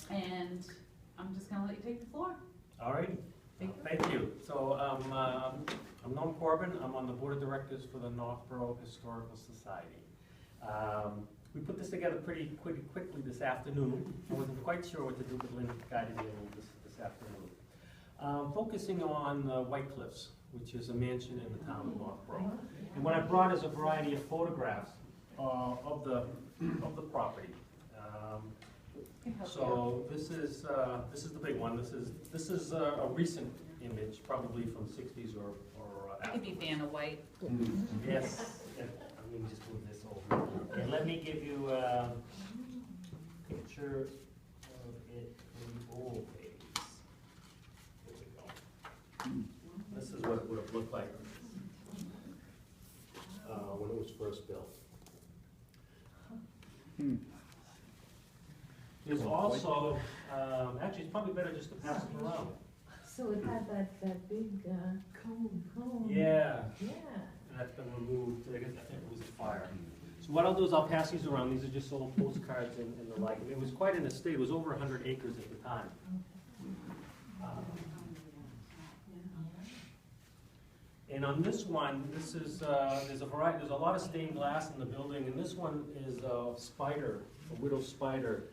And I'm just gonna let you take the floor. All right, thank you. So I'm Norm Corbin. I'm on the board of directors for the Northboro Historical Society. We put this together pretty quickly this afternoon. I wasn't quite sure what to do, but Lynn guided me a little this afternoon. Focusing on White Cliffs, which is a mansion in the town of Northboro. And what I brought is a variety of photographs of the property. So this is the big one. This is a recent image, probably from '60s or You could be Vanna White. Yes. Let me just move this over. And let me give you a picture of it in the old days. Here we go. This is what it would have looked like when it was first built. There's also, actually it's probably better just to pass it around. So it had that big cone. Yeah. Yeah. And that's been removed, I think it was a fire. So what I'll do is I'll pass these around. These are just little postcards and the like. It was quite an estate. It was over 100 acres at the time. And on this one, this is there's a lot of stained glass in the building, and this one is a spider, a widow spider.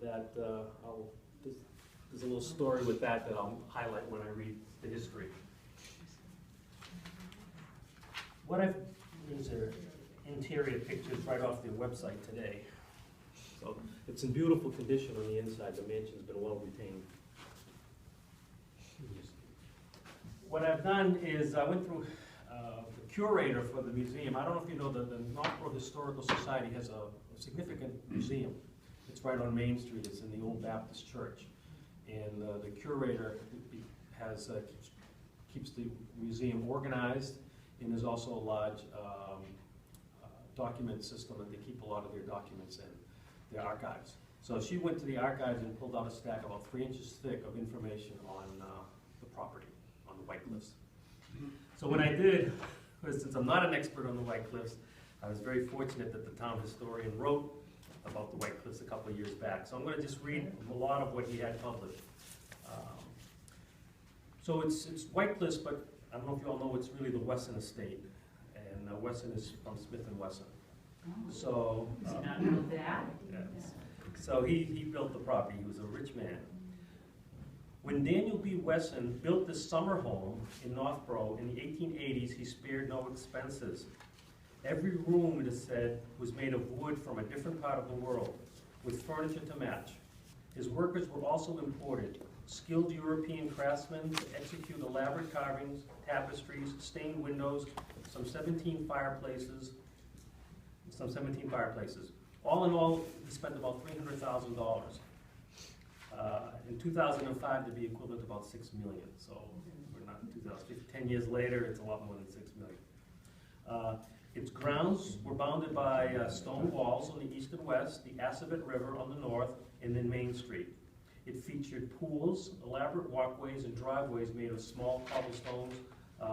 That there's a little story with that I'll highlight when I read the history. These are interior pictures right off their website today. So it's in beautiful condition on the inside. The mansion's been well retained. What I've done is I went through the curator for the museum. I don't know if you know that the Northboro Historical Society has a significant museum. It's right on Main Street. It's in the old Baptist church. And the curator keeps the museum organized, and there's also a large document system that they keep a lot of their documents in, their archives. So she went to the archives and pulled out a stack about 3 inches thick of information on the property, on the White Cliffs. So what I did was, since I'm not an expert on the White Cliffs, I was very fortunate that the town historian wrote about the White Cliffs a couple of years back. So I'm going to just read a lot of what he had published. So it's White Cliffs, but I don't know if you all know, it's really the Wesson estate. And Wesson is from Smith & Wesson. So, Did not know that. yes. So he built the property. He was a rich man. When Daniel B. Wesson built this summer home in Northboro in the 1880s, he spared no expenses. Every room, it is said, was made of wood from a different part of the world, with furniture to match. His workers were also imported, skilled European craftsmen to execute elaborate carvings, tapestries, stained windows, some 17 fireplaces. All in all, he spent about $300,000. In 2005, to be equivalent to about $6 million. So we're not in 2050. 10 years later, it's a lot more than $6 million. Its grounds were bounded by stone walls on the east and west, the Assabet River on the north, and then Main Street. It featured pools, elaborate walkways, and driveways made of small cobblestones,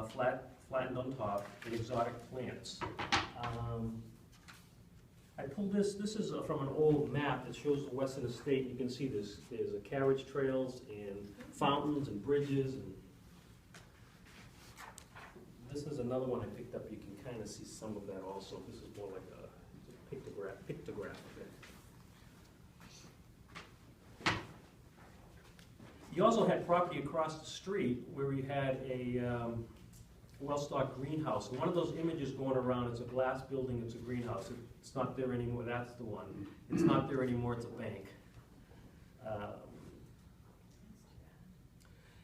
flattened on top, and exotic plants. I pulled this is from an old map that shows the Wesson Estate. You can see there's carriage trails and fountains and bridges. And this is another one I picked up. You can kind of see some of that also. This is more like a pictograph of it. He also had property across the street where he had a well-stocked greenhouse. And one of those images going around, it's a glass building, it's a greenhouse. It's not there anymore, that's the one. It's not there anymore, it's a bank.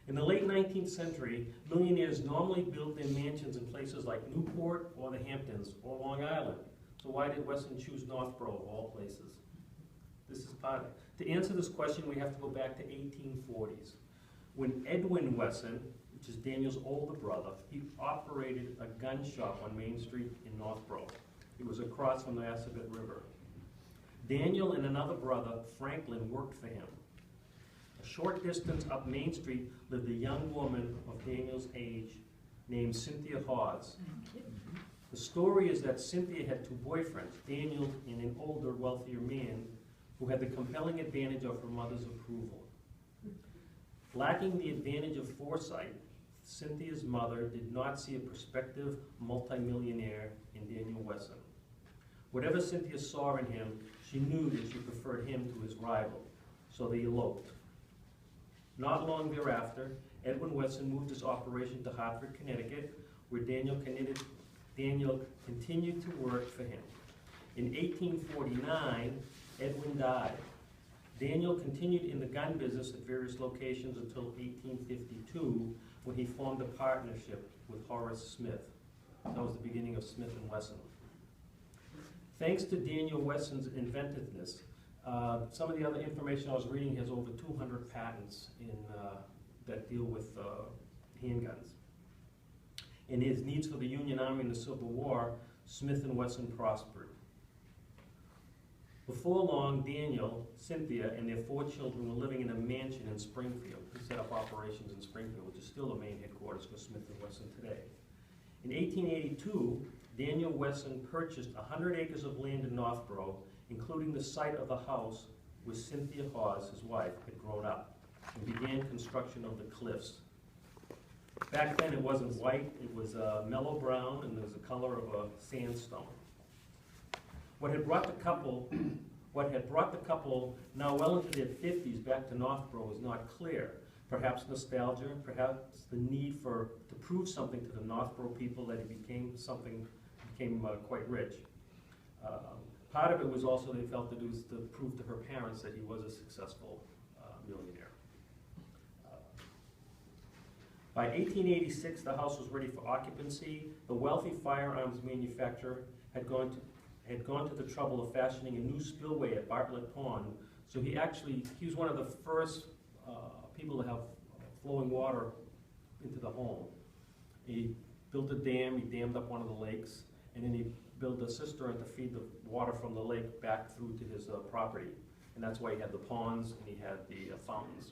In the late 19th century, millionaires normally built their mansions in places like Newport or the Hamptons or Long Island. So why did Wesson choose Northboro of all places? This is part of it. To answer this question, we have to go back to 1840s. When Edwin Wesson, which is Daniel's older brother, he operated a gun shop on Main Street in Northboro. It was across from the Assabet River. Daniel and another brother, Franklin, worked for him. A short distance up Main Street lived a young woman of Daniel's age named Cynthia Hawes. The story is that Cynthia had 2 boyfriends, Daniel and an older, wealthier man who had the compelling advantage of her mother's approval. Lacking the advantage of foresight, Cynthia's mother did not see a prospective multimillionaire in Daniel Wesson. Whatever Cynthia saw in him, she knew that she preferred him to his rival, so they eloped. Not long thereafter, Edwin Wesson moved his operation to Hartford, Connecticut, where Daniel continued to work for him. In 1849, Edwin died. Daniel continued in the gun business at various locations until 1852, when he formed a partnership with Horace Smith. That was the beginning of Smith & Wesson. Thanks to Daniel Wesson's inventiveness, some of the other information I was reading has over 200 patents that deal with handguns. In his needs for the Union Army in the Civil War, Smith & Wesson prospered. Before long, Daniel, Cynthia, and their 4 children were living in a mansion in Springfield. He set up operations in Springfield, which is still the main headquarters for Smith & Wesson today. In 1882, Daniel Wesson purchased 100 acres of land in Northboro, including the site of the house where Cynthia Hawes, his wife, had grown up, and began construction of the cliffs. Back then it wasn't white, it was mellow brown, and there was the color of a sandstone. What had brought the couple, now well into their 50s, back to Northboro is not clear. Perhaps nostalgia, perhaps the need to prove something to the Northboro people that he became quite rich. Part of it was also they felt that it was to prove to her parents that he was a successful millionaire. By 1886, the house was ready for occupancy. The wealthy firearms manufacturer had gone to the trouble of fashioning a new spillway at Bartlett Pond. So he was one of the first people to have flowing water into the home. He built a dam, he dammed up one of the lakes, and then he built a cistern to feed the water from the lake back through to his property. And that's why he had the ponds and he had the fountains.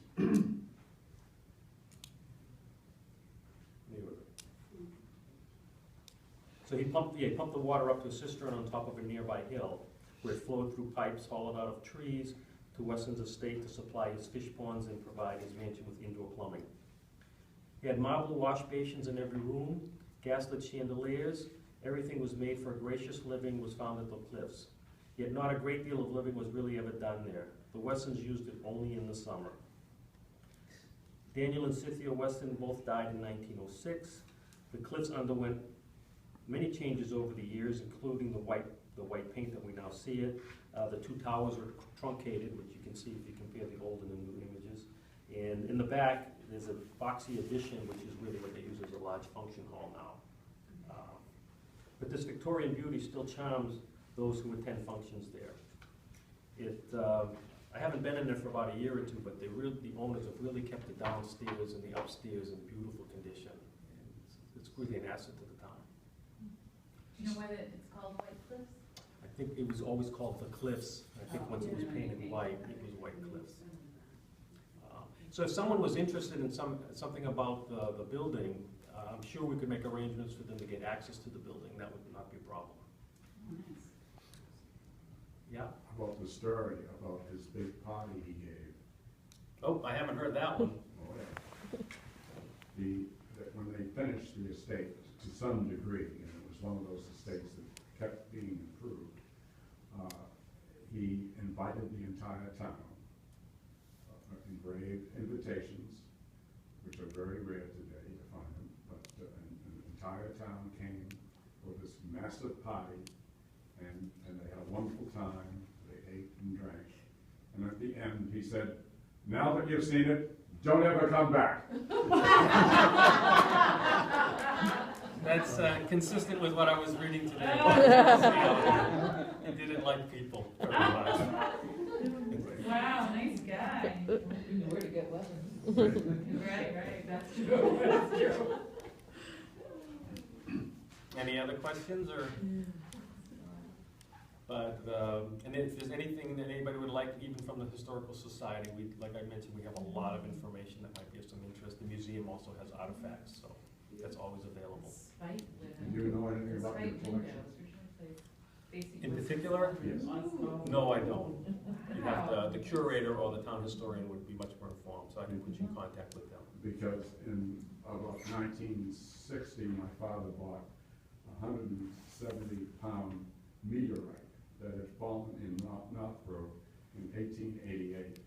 So he pumped the water up to a cistern on top of a nearby hill, where it flowed through pipes hollowed out of trees to Wesson's estate to supply his fish ponds and provide his mansion with indoor plumbing. He had marble wash basins in every room, gaslit chandeliers. Everything was made for a gracious living was found at the cliffs. Yet not a great deal of living was really ever done there. The Wessons used it only in the summer. Daniel and Cynthia Wesson both died in 1906. The cliffs underwent many changes over the years, including the white paint that we now see it. The 2 towers are truncated, which you can see if you compare the old and the new images. And in the back, there's a boxy addition, which is really what they use as a large function hall now. But this Victorian beauty still charms those who attend functions there. I haven't been in there for about a year or 2, but the owners have really kept the downstairs and the upstairs in beautiful condition. And it's really an asset to the town. Do you know why it's called White Cliffs? I think it was always called the Cliffs. I think once it was painted white, it was White Cliffs. So if someone was interested in something about the building, I'm sure we could make arrangements for them to get access to the building. That would not be a problem. Nice. Yeah? How about the story about his big party he gave? Oh, I haven't heard that one. Oh, yeah. When they finished the estate, to some degree, and it was one of those estates that kept being improved, he invited the entire town, engraved invitations, which are very rare today to find them, but the entire town came for this massive party, and they had a wonderful time. They ate and drank, and at the end he said, "Now that you've seen it, don't ever come back." That's consistent with what I was reading today. He didn't like people very much. Wow, nice guy. Where to get weapons. Right, that's true, that's true. Any other questions, or? But, and if there's anything that anybody would like, even from the Historical Society, like I mentioned, we have a lot of information that might be of some interest. The museum also has artifacts, so that's always available. Do you know anything about your collection? Stacy In was particular? Yes. Oslo. No, I don't. You have Wow. to, the curator or the town historian would be much more informed, so I can put you in contact with them. Because in about 1960, my father bought a 170-pound meteorite that had fallen in Northboro in 1888.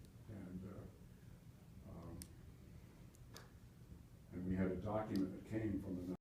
And we had a document that came from the